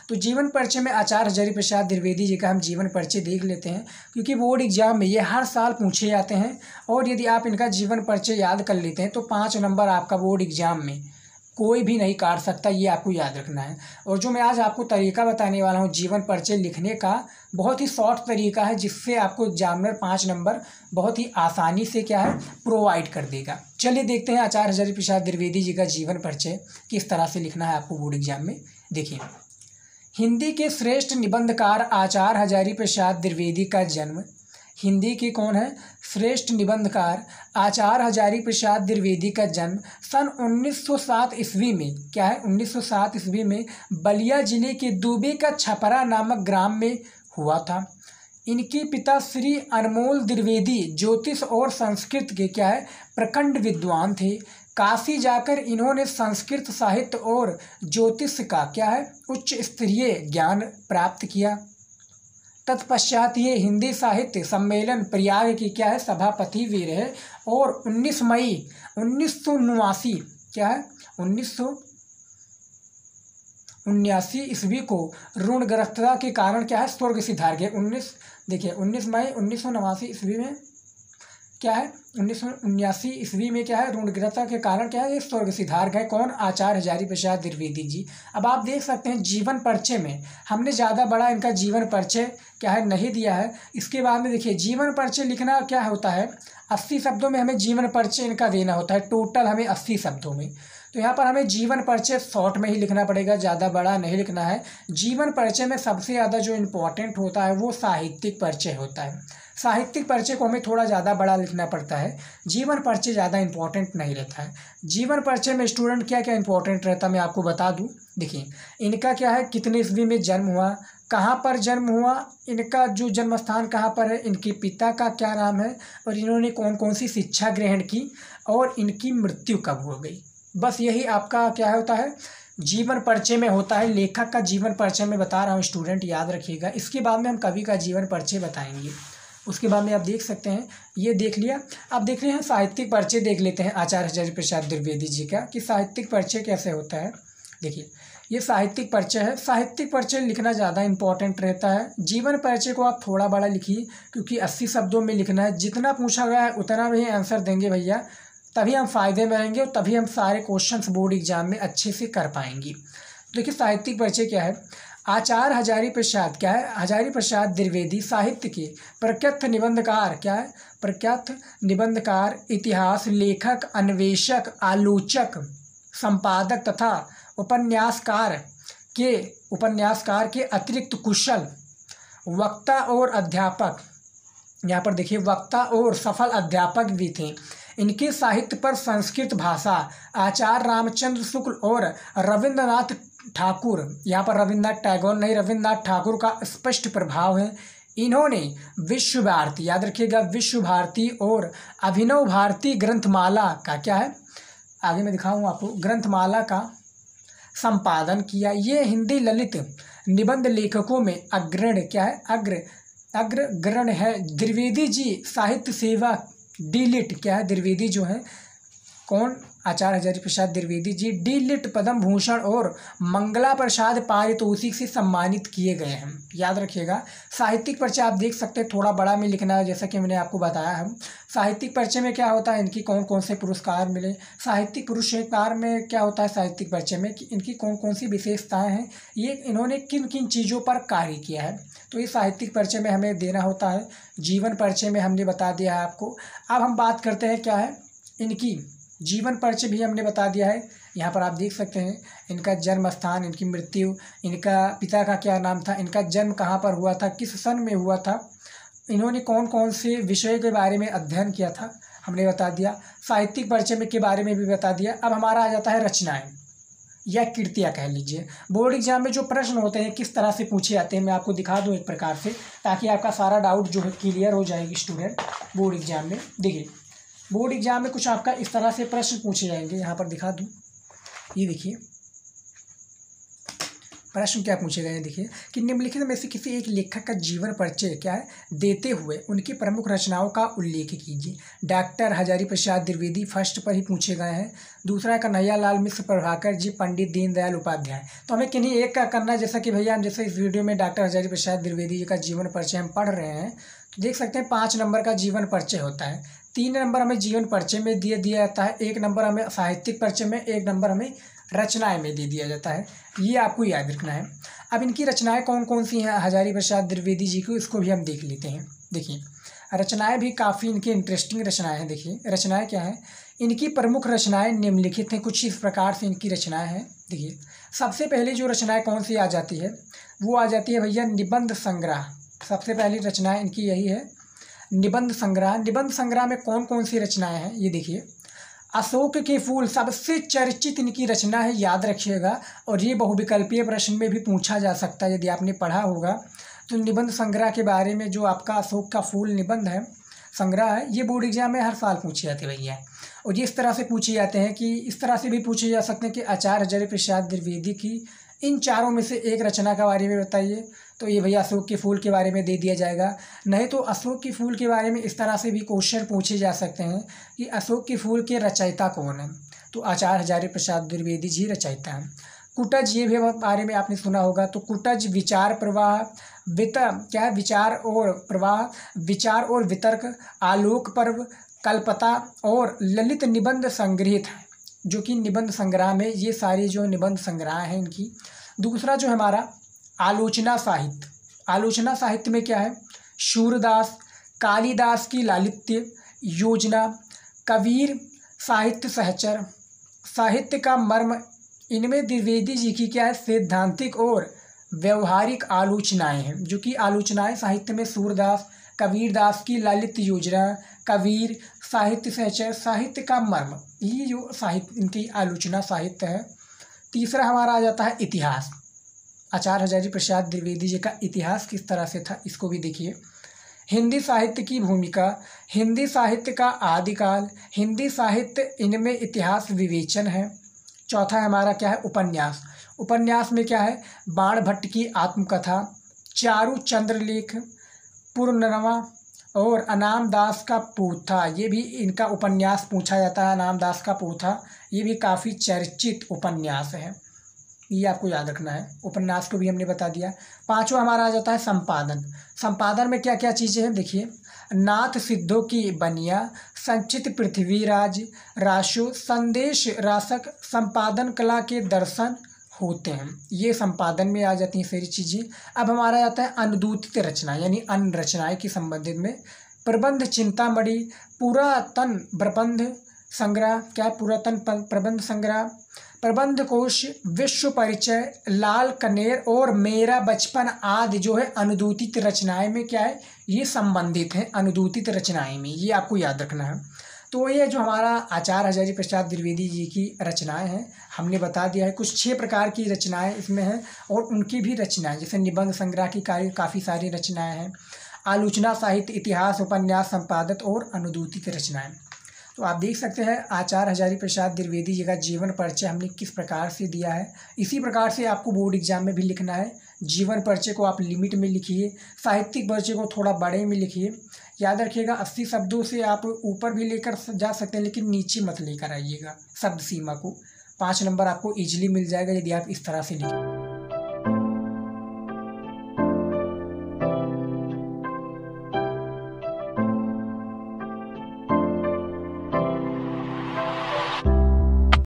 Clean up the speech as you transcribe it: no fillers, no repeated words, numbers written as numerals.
तो जीवन परिचय में आचार्य हजारी प्रसाद द्विवेदी जी का हम जीवन परिचय देख लेते हैं, क्योंकि बोर्ड एग्जाम में ये हर साल पूछे जाते हैं। और यदि आप इनका जीवन परिचय याद कर लेते हैं तो 5 नंबर आपका बोर्ड एग्जाम में कोई भी नहीं काट सकता, ये आपको याद रखना है। और जो मैं आज आपको तरीका बताने वाला हूँ जीवन परिचय लिखने का, बहुत ही शॉर्ट तरीका है, जिससे आपको एग्जामिनर 5 नंबर बहुत ही आसानी से क्या है प्रोवाइड कर देगा। चलिए देखते हैं आचार्य हजारी प्रसाद द्विवेदी जी का जीवन परिचय किस तरह से लिखना है आपको बोर्ड एग्जाम में। देखिए, हिंदी के श्रेष्ठ निबंधकार आचार्य हजारी प्रसाद द्विवेदी का जन्म, हिंदी के कौन है श्रेष्ठ निबंधकार आचार्य हजारी प्रसाद द्विवेदी का जन्म सन 1907 ईस्वी में, क्या है 1907 ईस्वी में बलिया जिले के दुबे का छपरा नामक ग्राम में हुआ था। इनके पिता श्री अनमोल द्विवेदी ज्योतिष और संस्कृत के क्या है प्रखंड विद्वान थे। काशी जाकर इन्होंने संस्कृत साहित्य और ज्योतिष का क्या है उच्च स्तरीय ज्ञान प्राप्त किया। तत्पश्चात ये हिंदी साहित्य सम्मेलन प्रयाग की क्या है सभापति भी रहे और 19 मई 1979 क्या है 1979 ईस्वी को ऋणग्रस्तता के कारण क्या है स्वर्ग सिधार गए। 19 मई 1979 ईस्वी में क्या है 1979 ईस्वी में क्या है ऋणग्रस्तता के कारण क्या है ये स्वर्ग सिधार गए। कौन? आचार्य हजारी प्रसाद द्विवेदी जी। अब आप देख सकते हैं जीवन परिचय में हमने ज़्यादा बड़ा इनका जीवन परिचय क्या है नहीं दिया है। इसके बाद में देखिए जीवन परिचय लिखना क्या होता है 80 शब्दों में हमें जीवन परिचय इनका देना होता है, टोटल हमें 80 शब्दों में। तो यहाँ पर हमें जीवन परिचय शॉर्ट में ही लिखना पड़ेगा, ज़्यादा बड़ा नहीं लिखना है। जीवन परिचय में सबसे ज़्यादा जो इम्पोर्टेंट होता है वो साहित्यिक परिचय होता है। साहित्यिक परिचय को हमें थोड़ा ज़्यादा बड़ा लिखना पड़ता है, जीवन परिचय ज़्यादा इंपॉर्टेंट नहीं रहता है। जीवन परिचय में स्टूडेंट क्या क्या इंपॉर्टेंट रहता है मैं आपको बता दूं। देखिए, इनका क्या है कितने ईस्वी में जन्म हुआ, कहाँ पर जन्म हुआ, इनका जो जन्म स्थान कहाँ पर है, इनके पिता का क्या नाम है और इन्होंने कौन कौन सी शिक्षा ग्रहण की और इनकी मृत्यु कब हो गई। बस यही आपका क्या होता है जीवन परिचय में होता है। लेखक का जीवन परिचय में बता रहा हूँ, स्टूडेंट याद रखिएगा। इसके बाद में हम कवि का जीवन परिचय बताएंगे। उसके बाद में आप देख सकते हैं ये देख लिया। अब देख रहे हैं साहित्यिक परिचय देख लेते हैं आचार्य हजारी प्रसाद द्विवेदी जी का कि साहित्यिक परिचय कैसे होता है। देखिए, ये साहित्यिक परिचय है। साहित्यिक परिचय लिखना ज़्यादा इंपॉर्टेंट रहता है। जीवन परिचय को आप थोड़ा बड़ा लिखिए, क्योंकि 80 शब्दों में लिखना है। जितना पूछा गया है उतना भी आंसर देंगे भैया, तभी हम फायदे में रहेंगे और तभी हम सारे क्वेश्चंस बोर्ड एग्जाम में अच्छे से कर पाएंगे। देखिए, साहित्यिक परिचय क्या है। आचार्य हजारी प्रसाद क्या है हजारी प्रसाद द्विवेदी साहित्य के प्रख्यात निबंधकार क्या है प्रख्यात निबंधकार, इतिहास लेखक, अन्वेषक, आलोचक, संपादक तथा उपन्यासकार के अतिरिक्त कुशल वक्ता और अध्यापक। यहाँ पर देखिए वक्ता और सफल अध्यापक भी थे। इनके साहित्य पर संस्कृत भाषा आचार्य रामचंद्र शुक्ल और रविंद्रनाथ ठाकुर, यहाँ पर रविंद्रनाथ टैगोर नहीं रविंद्रनाथ ठाकुर का स्पष्ट प्रभाव है। इन्होंने विश्व भारती, याद रखिएगा, विश्व भारती और अभिनव भारती ग्रंथमाला का क्या है आगे मैं दिखाऊँ आपको, ग्रंथमाला का संपादन किया। ये हिंदी ललित निबंध लेखकों में अग्रणी क्या है अग्रगण्य है। द्विवेदी जी साहित्य सेवा डी.लिट क्या है द्विवेदी जो है कौन आचार्य हजारी प्रसाद द्विवेदी जी डी.लिट पद्म भूषण और मंगला प्रसाद पारितोषिक से सम्मानित किए गए हैं। याद रखिएगा। साहित्यिक परिचय आप देख सकते हैं थोड़ा बड़ा में लिखना है, जैसा कि मैंने आपको बताया है। साहित्यिक परिचय में क्या होता है इनकी कौन कौन से पुरस्कार मिले, साहित्यिक पुरस्कार में क्या होता है साहित्यिक परिचय में कि इनकी कौन कौन सी विशेषताएँ हैं, ये इन्होंने किन किन चीज़ों पर कार्य किया है, तो ये साहित्यिक परिचय में हमें देना होता है। जीवन परिचय में हमने बता दिया है आपको। अब हम बात करते हैं क्या है इनकी जीवन परिचय भी हमने बता दिया है। यहाँ पर आप देख सकते हैं इनका जन्म स्थान, इनकी मृत्यु, इनका पिता का क्या नाम था, इनका जन्म कहाँ पर हुआ था, किस सन में हुआ था, इन्होंने कौन कौन से विषय के बारे में अध्ययन किया था हमने बता दिया। साहित्यिक परिचय में के बारे में भी बता दिया। अब हमारा आ जाता है रचनाएं या कृतियाँ कह लीजिए। बोर्ड एग्जाम में जो प्रश्न होते हैं किस तरह से पूछे जाते हैं मैं आपको दिखा दूँ एक प्रकार से, ताकि आपका सारा डाउट जो है क्लियर हो जाएगी स्टूडेंट बोर्ड एग्जाम में। देखिए, बोर्ड एग्जाम में कुछ आपका इस तरह से प्रश्न पूछे जाएंगे। यहाँ पर दिखा दूँ, ये देखिए प्रश्न क्या पूछे गए हैं देखिए कि निम्नलिखित में से किसी एक लेखक का जीवन परिचय क्या है देते हुए उनकी प्रमुख रचनाओं का उल्लेख कीजिए। डॉक्टर हजारी प्रसाद द्विवेदी फर्स्ट पर ही पूछे गए हैं। दूसरा है कन्हैया लाल मिश्र प्रभाकर जी, पंडित दीनदयाल उपाध्याय। तो हमें किन्हीं एक का करना है, जैसा कि भैया हम जैसे इस वीडियो में डॉक्टर हजारी प्रसाद द्विवेदी जी का जीवन परिचय हम पढ़ रहे हैं, तो देख सकते हैं 5 नंबर का जीवन परिचय होता है। 3 नंबर हमें जीवन परिचय में दिया जाता है, 1 नंबर हमें साहित्यिक परिचय में, 1 नंबर हमें रचनाएं में दे दिया जाता है। ये आपको याद रखना है। अब इनकी रचनाएं कौन कौन सी हैं हजारी प्रसाद द्विवेदी जी को, इसको भी हम देख लेते हैं। देखिए रचनाएं भी काफ़ी इनकी इंटरेस्टिंग रचनाएं हैं। देखिए रचनाएं क्या हैं, इनकी प्रमुख रचनाएं निम्नलिखित हैं, कुछ इस प्रकार से इनकी रचनाएं हैं। देखिए सबसे पहले जो रचनाएं कौन सी आ जाती है, वो आ जाती है भैया निबंध संग्रह। सबसे पहली रचनाएं इनकी यही है, निबंध संग्रह। निबंध संग्रह में कौन कौन सी रचनाएं हैं, ये देखिए अशोक के फूल सबसे चर्चित इनकी रचना है, याद रखिएगा। और ये बहुविकल्पीय प्रश्न में भी पूछा जा सकता है यदि आपने पढ़ा होगा तो। निबंध संग्रह के बारे में जो आपका अशोक का फूल निबंध है, संग्रह है, ये बोर्ड एग्जाम में हर साल पूछे जाते भैया। और ये इस तरह से पूछे जाते हैं कि इस तरह से भी पूछे जा सकते हैं कि आचार्य हजारी प्रसाद द्विवेदी की इन चारों में से एक रचना के बारे में बताइए, तो ये भैया अशोक के फूल के बारे में दे दिया जाएगा। नहीं तो अशोक के फूल के बारे में इस तरह से भी क्वेश्चन पूछे जा सकते हैं कि अशोक के फूल के रचयिता कौन है, तो आचार्य हजारी प्रसाद द्विवेदी जी रचयिता हैं। कुटज, ये भी बारे में आपने सुना होगा, तो कुटज विचार प्रवाह क्या है, विचार और प्रवाह, विचार और वितर्क, आलोक पर्व, कल्पता और ललित निबंध संग्रहित है, जो कि निबंध संग्रह में ये सारी जो निबंध संग्रह हैं इनकी। दूसरा जो हमारा आलोचना साहित्य, आलोचना साहित्य में क्या है, सूरदास, कालिदास की लालित्य योजना, कबीर साहित्य सहचर, साहित्य का मर्म, इनमें द्विवेदी जी की क्या है सैद्धांतिक और व्यवहारिक आलोचनाएं हैं, जो कि आलोचनाएं साहित्य में सूरदास, कबीरदास की लालित्य योजना, कबीर साहित्य सहचर, साहित्य का मर्म, ये जो साहित्य इनकी आलोचना साहित्य है। तीसरा हमारा आ जाता है इतिहास। आचार्य हजारी प्रसाद द्विवेदी जी का इतिहास किस तरह से था, इसको भी देखिए। हिंदी साहित्य की भूमिका, हिंदी साहित्य का आदिकाल, हिंदी साहित्य, इनमें इतिहास विवेचन है। चौथा हमारा क्या है उपन्यास। उपन्यास में क्या है, बाण भट्ट की आत्मकथा, चारु चंद्रलेख, पुरनवा और अनाम दास का पोथा, ये भी इनका उपन्यास पूछा जाता है। अनाम दास का पोथा ये भी काफ़ी चर्चित उपन्यास है, ये आपको याद रखना है। उपन्यास को भी हमने बता दिया। पांचवा हमारा आ जाता है संपादन। संपादन में क्या क्या चीज़ें हैं देखिए, नाथ सिद्धों की बनिया, संचित पृथ्वीराज, राशो, संदेश रासक, संपादन कला के दर्शन होते हैं, ये संपादन में आ जाती हैं सारी चीज़ें। अब हमारा आता है अनुदूतित रचना, यानी अन्य रचनाएं के संबंधित में। प्रबंध चिंतामणि, पुरातन प्रबंध संग्रह, क्या पुरातन प्रबंध संग्रह, प्रबंध कोश, विश्व परिचय, लाल कनेर और मेरा बचपन आदि जो है अनुदूतित रचनाएं में क्या है, ये संबंधित हैं अनुदूतित रचनाएं में, ये आपको याद रखना है। तो ये जो हमारा आचार्य हजारी प्रसाद द्विवेदी जी की रचनाएं हैं हमने बता दिया है। कुछ 6 प्रकार की रचनाएं इसमें हैं और उनकी भी रचनाएं, जैसे निबंध संग्रह की काफ़ी सारी रचनाएं हैं, आलोचना साहित्य, इतिहास, उपन्यास, संपादक और अनुदूतित रचनाएं। तो आप देख सकते हैं आचार्य हजारी प्रसाद द्विवेदी जी का जीवन परिचय हमने किस प्रकार से दिया है। इसी प्रकार से आपको बोर्ड एग्जाम में भी लिखना है। जीवन परिचय को आप लिमिट में लिखिए, साहित्यिक परिचय को थोड़ा बड़े में लिखिए। याद रखिएगा 80 शब्दों से आप ऊपर भी लेकर जा सकते हैं, लेकिन नीचे मत लेकर आइएगा शब्द सीमा को। 5 नंबर आपको ईजिली मिल जाएगा यदि आप इस तरह से लिखें।